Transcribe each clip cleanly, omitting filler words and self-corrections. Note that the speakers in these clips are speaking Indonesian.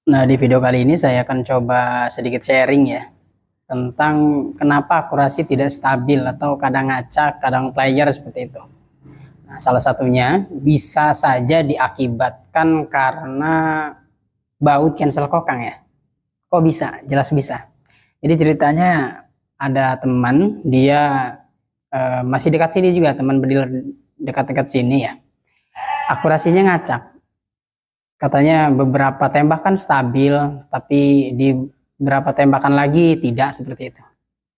Nah, di video kali ini saya akan coba sedikit sharing ya tentang kenapa akurasi tidak stabil atau kadang ngacak, kadang player seperti itu. Nah, salah satunya bisa saja diakibatkan karena baut cancel kokang ya. Kok bisa? Jelas bisa. Jadi ceritanya ada teman, dia masih dekat sini juga, teman berdiri dekat-dekat sini ya. Akurasinya ngacak. Katanya beberapa tembakan stabil, tapi di beberapa tembakan lagi tidak seperti itu.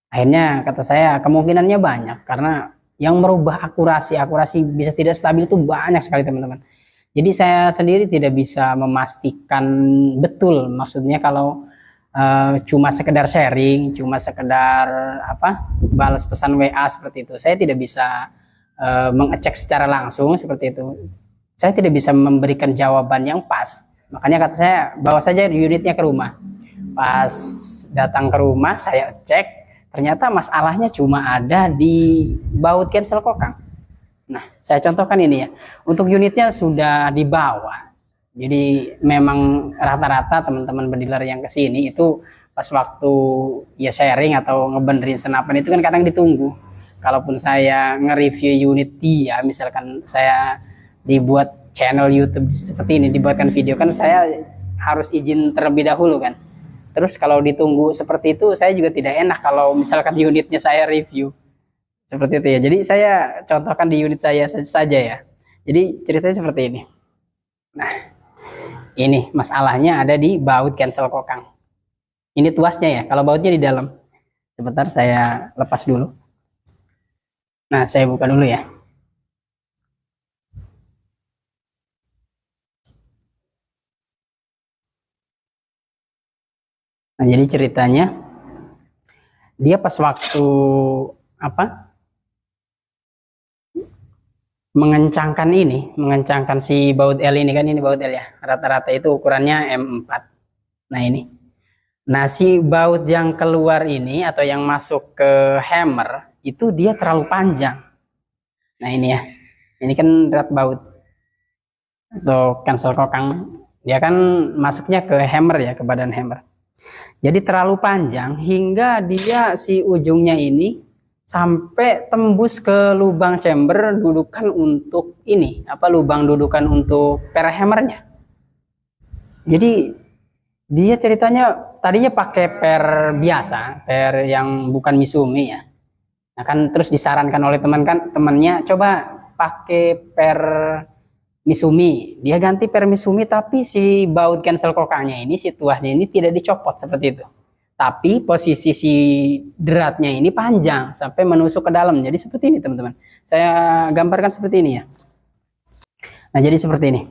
Akhirnya kata saya kemungkinannya banyak karena yang merubah akurasi bisa tidak stabil itu banyak sekali teman-teman. Jadi saya sendiri tidak bisa memastikan betul, maksudnya kalau cuma sekedar sharing, cuma sekedar balas pesan WA seperti itu. Saya tidak bisa mengecek secara langsung seperti itu. Saya tidak bisa memberikan jawaban yang pas. Makanya kata saya bawa saja unitnya ke rumah. Pas datang ke rumah saya cek, ternyata masalahnya cuma ada di baut cancel kokang. Nah, saya contohkan ini ya. Untuk unitnya sudah dibawa. Jadi memang rata-rata teman-teman berdealer yang kesini itu pas waktu ya sharing atau ngebenerin senapan itu kan kadang ditunggu. Kalaupun saya nge-review unit dia, misalkan saya dibuat channel YouTube seperti ini, dibuatkan video kan saya harus izin terlebih dahulu kan. Terus kalau ditunggu seperti itu saya juga tidak enak kalau misalkan unitnya saya review seperti itu ya. Jadi saya contohkan di unit saya saja ya. Jadi ceritanya seperti ini. Nah, ini masalahnya ada di baut cancel kokang. Ini tuasnya ya. Kalau bautnya di dalam. Sebentar saya lepas dulu. Nah, saya buka dulu ya. Nah, jadi ceritanya dia pas waktu mengencangkan si baut L ini kan, ini baut L ya. Rata-rata itu ukurannya M4. Nah, ini. Nah, si baut yang keluar ini atau yang masuk ke hammer itu dia terlalu panjang. Nah, ini ya. Ini kan drat baut atau cancel kokang. Dia kan masuknya ke hammer ya, ke badan hammer. Jadi terlalu panjang hingga dia si ujungnya ini sampai tembus ke lubang chamber dudukan untuk ini, lubang dudukan untuk per hammernya. Jadi dia ceritanya tadinya pakai per biasa, per yang bukan Misumi ya. Nah kan terus disarankan oleh temannya coba pakai per Misumi. Dia ganti per Misumi tapi si baut cancel kokangnya ini, si tuahnya ini tidak dicopot seperti itu. Tapi posisi si dratnya ini panjang sampai menusuk ke dalam. Jadi seperti ini teman-teman. Saya gambarkan seperti ini ya. Nah jadi seperti ini.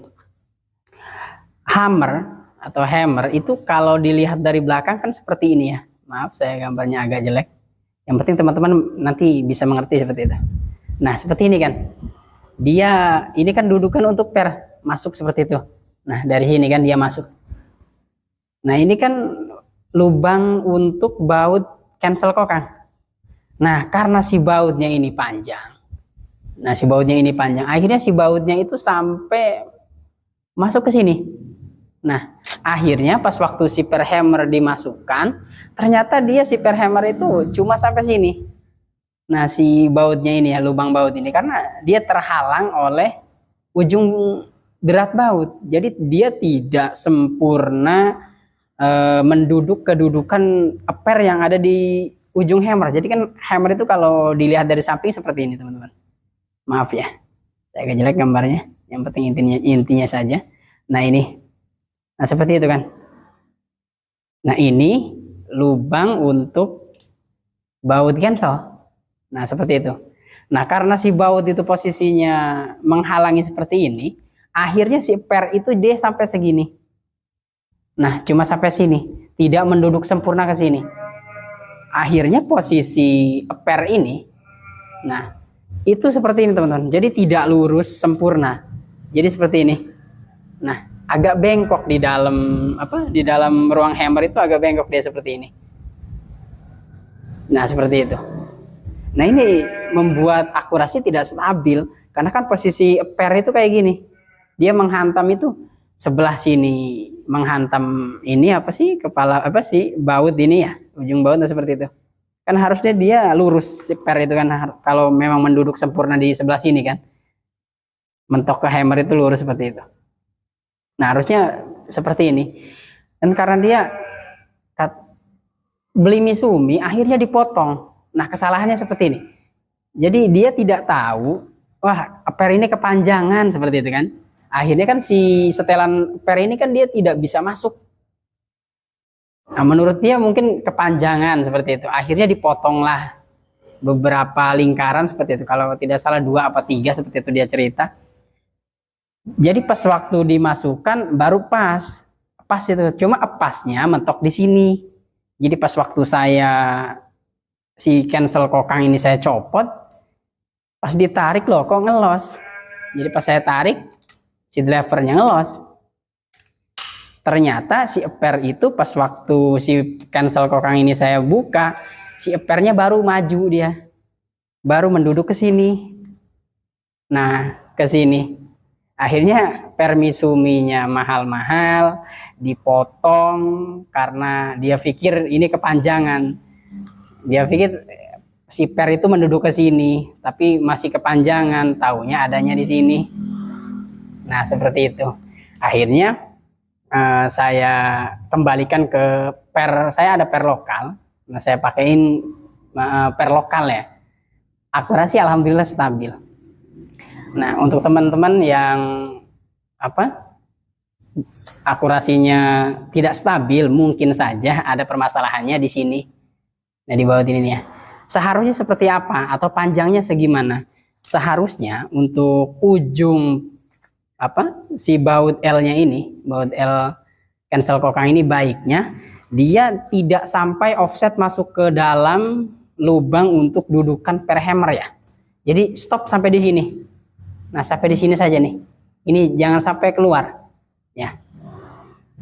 Hammer itu kalau dilihat dari belakang kan seperti ini ya. Maaf saya gambarnya agak jelek. Yang penting teman-teman nanti bisa mengerti seperti itu. Nah seperti ini kan. Dia ini kan dudukan untuk per masuk seperti itu. Nah dari sini kan dia masuk. Nah ini kan lubang untuk baut cancel kokang. Nah karena si bautnya ini panjang. Nah si bautnya ini panjang. Akhirnya si bautnya itu sampai masuk ke sini. Nah akhirnya pas waktu si per hammer dimasukkan, ternyata dia si per hammer itu cuma sampai sini. Nah si bautnya ini ya, lubang baut ini karena dia terhalang oleh ujung drat baut. Jadi dia tidak sempurna menduduk kedudukan per yang ada di ujung hammer. Jadi kan hammer itu kalau dilihat dari samping seperti ini teman-teman. Maaf ya, saya agak jelek gambarnya. Yang penting intinya saja. Nah ini, nah seperti itu kan. Nah ini lubang untuk baut cancel. Nah seperti itu. Nah karena si baut itu posisinya menghalangi seperti ini, akhirnya si per itu dia sampai segini. Nah cuma sampai sini, tidak menduduk sempurna ke sini. Akhirnya posisi per ini, nah itu seperti ini teman-teman. Jadi tidak lurus sempurna. Jadi seperti ini. Nah agak bengkok di dalam di dalam ruang hammer itu agak bengkok dia seperti ini. Nah seperti itu. Nah ini membuat akurasi tidak stabil karena kan posisi per itu kayak gini. Dia menghantam itu sebelah sini menghantam ini apa sih, kepala apa sih, baut ini ya, ujung baut seperti itu. Kan harusnya dia lurus si per itu kan, kalau memang menduduk sempurna di sebelah sini kan. Mentok ke hammer itu lurus seperti itu. Nah, harusnya seperti ini. Dan karena dia beli Misumi, akhirnya dipotong. Nah, kesalahannya seperti ini. Jadi dia tidak tahu, wah, per ini kepanjangan seperti itu kan. Akhirnya kan si setelan per ini kan dia tidak bisa masuk. Nah, menurut dia mungkin kepanjangan seperti itu. Akhirnya dipotonglah beberapa lingkaran seperti itu. Kalau tidak salah 2 apa 3 seperti itu dia cerita. Jadi pas waktu dimasukkan baru pas itu. Cuma pasnya mentok di sini. Jadi pas waktu saya si cancel kokang ini saya copot, pas ditarik loh kok ngelos. Jadi pas saya tarik si drivernya ngelos. Ternyata si per itu pas waktu si cancel kokang ini saya buka, si pernya baru maju dia. Baru menduduk ke sini. Nah, ke sini. Akhirnya per Misuminya mahal-mahal, dipotong karena dia pikir ini kepanjangan. Dia pikir si per itu menduduk ke sini, tapi masih kepanjangan, taunya adanya di sini. Nah, seperti itu. Akhirnya saya kembalikan ke per, saya ada per lokal. Nah, saya pakein per lokal ya. Akurasi alhamdulillah stabil. Nah, untuk teman-teman yang akurasinya tidak stabil, mungkin saja ada permasalahannya di sini. Nah, di bawah ini nih ya. Seharusnya seperti apa atau panjangnya segimana? Seharusnya untuk ujung si baut L-nya ini, baut L cancel kokang ini, baiknya dia tidak sampai offset masuk ke dalam lubang untuk dudukan per hammer ya. Jadi stop sampai di sini. Nah, sampai di sini saja nih. Ini jangan sampai keluar. Ya.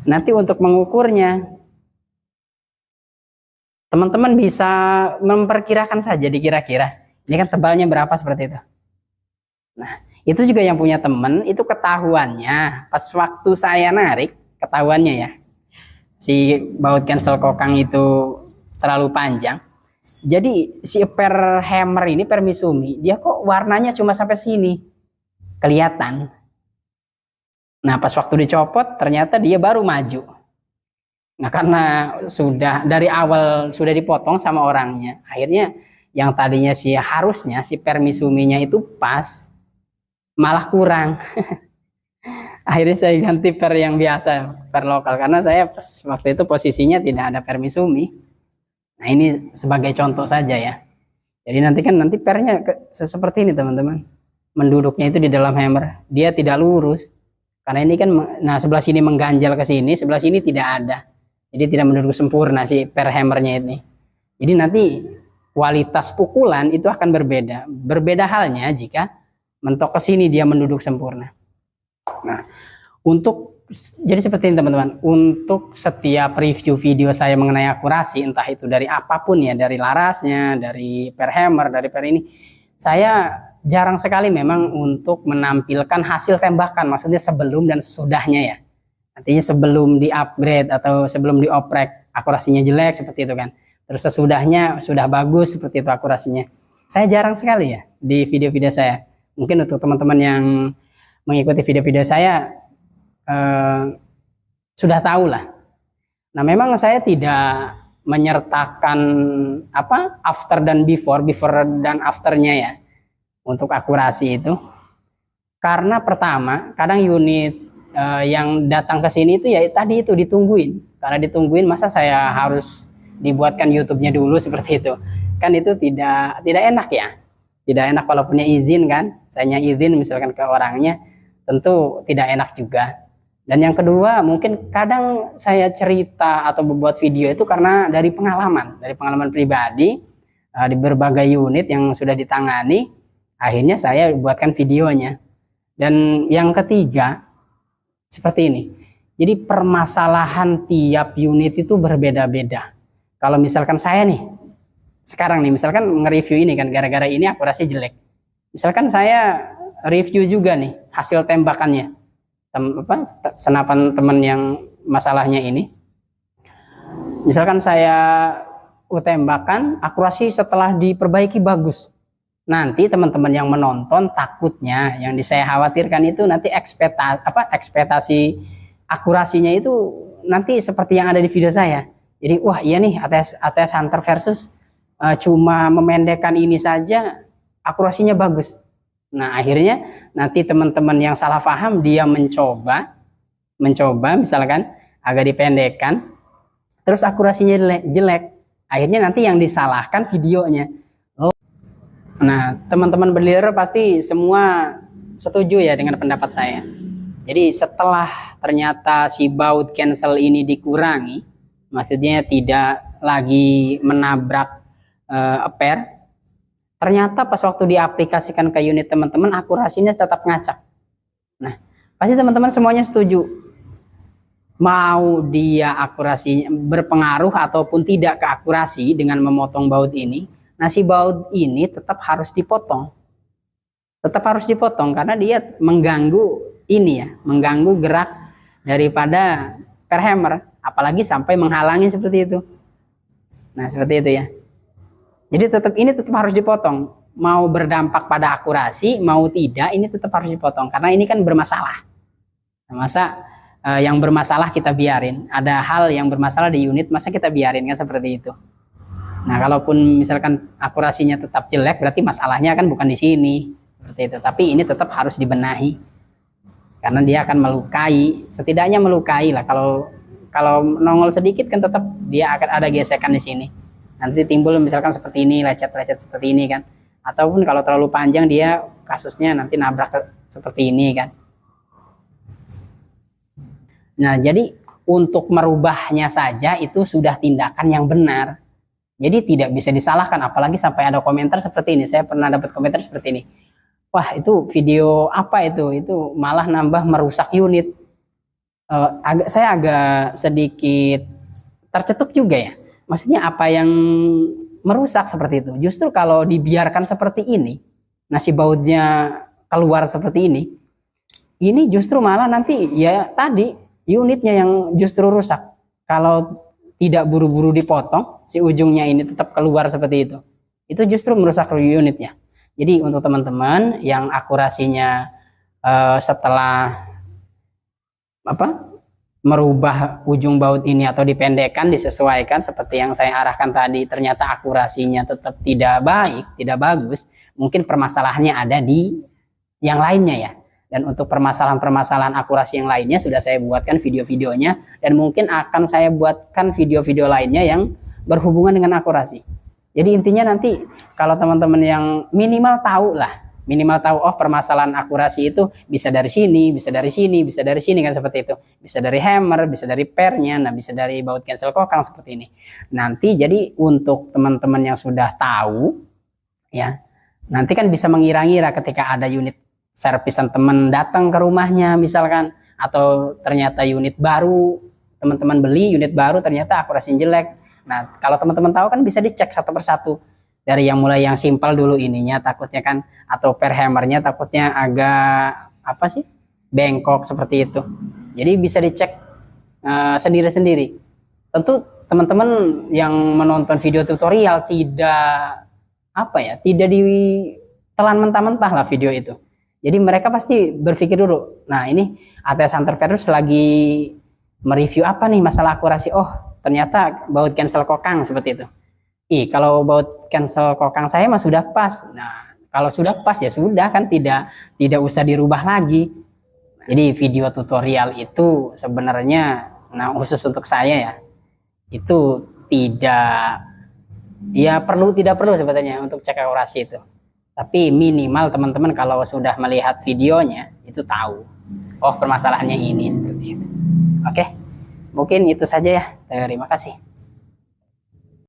Nanti untuk mengukurnya, teman-teman bisa memperkirakan saja, dikira-kira. Ini kan tebalnya berapa seperti itu. Nah, itu juga yang punya teman, itu ketahuannya pas waktu saya narik, ketahuannya ya. Si baut cancel kokang itu terlalu panjang. Jadi si per hammer ini, per Misumi, dia kok warnanya cuma sampai sini. Kelihatan. Nah, pas waktu dicopot ternyata dia baru maju. Nah, karena sudah dari awal sudah dipotong sama orangnya, akhirnya yang tadinya harusnya si per Misuminya itu pas, malah kurang. Akhirnya saya ganti per yang biasa, per lokal, karena saya pas waktu itu posisinya tidak ada per Misumi. Nah, ini sebagai contoh saja ya. Jadi nanti pernya seperti ini teman-teman. Menduduknya itu di dalam hammer, dia tidak lurus karena ini kan, nah sebelah sini mengganjal ke sini, sebelah sini tidak ada, jadi tidak menduduk sempurna si per hammernya ini. Jadi nanti kualitas pukulan itu akan berbeda halnya jika mentok ke sini dia menduduk sempurna. Nah, jadi seperti ini teman-teman, untuk setiap review video saya mengenai akurasi, entah itu dari apapun ya, dari larasnya, dari per hammer, dari per ini, saya jarang sekali memang untuk menampilkan hasil tembakan, maksudnya sebelum dan sesudahnya ya. Artinya sebelum di upgrade atau sebelum dioprek akurasinya jelek seperti itu kan. Terus sesudahnya sudah bagus seperti itu akurasinya. Saya jarang sekali ya di video-video saya. Mungkin untuk teman-teman yang mengikuti video-video saya sudah tahu lah. Nah, memang saya tidak menyertakan after dan before dan afternya ya. Untuk akurasi itu, karena pertama kadang unit yang datang ke sini itu ya tadi itu ditungguin, karena ditungguin masa saya harus dibuatkan YouTube-nya dulu seperti itu kan, itu tidak enak ya, tidak enak walaupun izin kan, saya izin misalkan ke orangnya, tentu tidak enak juga. Dan yang kedua, mungkin kadang saya cerita atau membuat video itu karena dari pengalaman pribadi di berbagai unit yang sudah ditangani. Akhirnya saya buatkan videonya. Dan yang ketiga, seperti ini. Jadi permasalahan tiap unit itu berbeda-beda. Kalau misalkan saya nih, sekarang nih, misalkan nge-review ini kan, gara-gara ini akurasi jelek. Misalkan saya review juga nih, hasil tembakannya. senapan teman yang masalahnya ini. Misalkan saya tembakan, akurasi setelah diperbaiki bagus. Nanti teman-teman yang menonton takutnya, yang saya khawatirkan itu nanti ekspektasi akurasinya itu nanti seperti yang ada di video saya. Jadi wah iya nih ATS Hunter versus cuma memendekkan ini saja akurasinya bagus. Nah akhirnya nanti teman-teman yang salah paham, dia mencoba misalkan agak dipendekkan, terus akurasinya jelek. Akhirnya nanti yang disalahkan videonya. Nah, teman-teman berleader pasti semua setuju ya dengan pendapat saya. Jadi setelah ternyata si baut cancel ini dikurangi, maksudnya tidak lagi menabrak pair, ternyata pas waktu diaplikasikan ke unit teman-teman akurasinya tetap ngacak. Nah, pasti teman-teman semuanya setuju. Mau dia akurasinya berpengaruh ataupun tidak ke akurasi dengan memotong baut ini, nah si baut ini tetap harus dipotong. Tetap harus dipotong karena dia mengganggu ini ya, mengganggu gerak daripada per hammer, apalagi sampai menghalangi seperti itu. Nah, seperti itu ya. Jadi ini tetap harus dipotong. Mau berdampak pada akurasi, mau tidak, ini tetap harus dipotong karena ini kan bermasalah. Nah, masa yang bermasalah kita biarin? Ada hal yang bermasalah di unit, masa kita biarin? Kan seperti itu. Nah, kalaupun misalkan akurasinya tetap jelek, berarti masalahnya kan bukan di sini, seperti itu. Tapi ini tetap harus dibenahi, karena dia akan melukai, setidaknya melukai lah. Kalau nongol sedikit kan tetap dia akan ada gesekan di sini. Nanti timbul misalkan seperti ini, lecet-lecet seperti ini kan. Ataupun kalau terlalu panjang dia kasusnya nanti nabrak seperti ini kan. Nah, jadi untuk merubahnya saja itu sudah tindakan yang benar. Jadi tidak bisa disalahkan, apalagi sampai ada komentar seperti ini. Saya pernah dapat komentar seperti ini. Wah, itu video apa itu? Itu malah nambah merusak unit. Saya agak sedikit tercetuk juga ya. Maksudnya apa yang merusak seperti itu? Justru kalau dibiarkan seperti ini, nasi bautnya keluar seperti ini justru malah nanti ya tadi unitnya yang justru rusak. Kalau tidak buru-buru dipotong, si ujungnya ini tetap keluar seperti itu justru merusak unitnya. Jadi untuk teman-teman yang akurasinya setelah merubah ujung baut ini atau dipendekkan, disesuaikan seperti yang saya arahkan tadi, ternyata akurasinya tetap tidak baik, tidak bagus, mungkin permasalahannya ada di yang lainnya ya. Dan untuk permasalahan-permasalahan akurasi yang lainnya sudah saya buatkan video-videonya, dan mungkin akan saya buatkan video-video lainnya yang berhubungan dengan akurasi. Jadi intinya nanti kalau teman-teman yang minimal tahu oh permasalahan akurasi itu bisa dari sini, bisa dari sini, bisa dari sini kan, seperti itu. Bisa dari hammer, bisa dari pairnya, nah bisa dari baut cancel kokang seperti ini. Nanti jadi untuk teman-teman yang sudah tahu ya, nanti kan bisa mengira-ngira ketika ada unit servisan teman datang ke rumahnya misalkan, atau ternyata unit baru teman-teman beli, unit baru ternyata akurasinya jelek. Nah, kalau teman-teman tahu kan bisa dicek satu persatu, dari yang mulai yang simpel dulu ininya takutnya kan, atau per hammernya takutnya agak bengkok seperti itu. Jadi bisa dicek sendiri-sendiri. Tentu teman-teman yang menonton video tutorial tidak tidak ditelan mentah-mentah lah video itu. Jadi mereka pasti berpikir dulu, nah ini ATS Hunter versus lagi mereview apa nih masalah akurasi, oh ternyata baut cancel kokang seperti itu. Kalau baut cancel kokang saya mah sudah pas. Nah, kalau sudah pas ya sudah kan, tidak usah dirubah lagi. Jadi video tutorial itu sebenarnya, nah khusus untuk saya ya, itu tidak perlu sebetulnya untuk cek akurasi itu. Tapi minimal teman-teman kalau sudah melihat videonya itu tahu, oh permasalahannya ini seperti itu. Oke, mungkin itu saja ya. Terima kasih.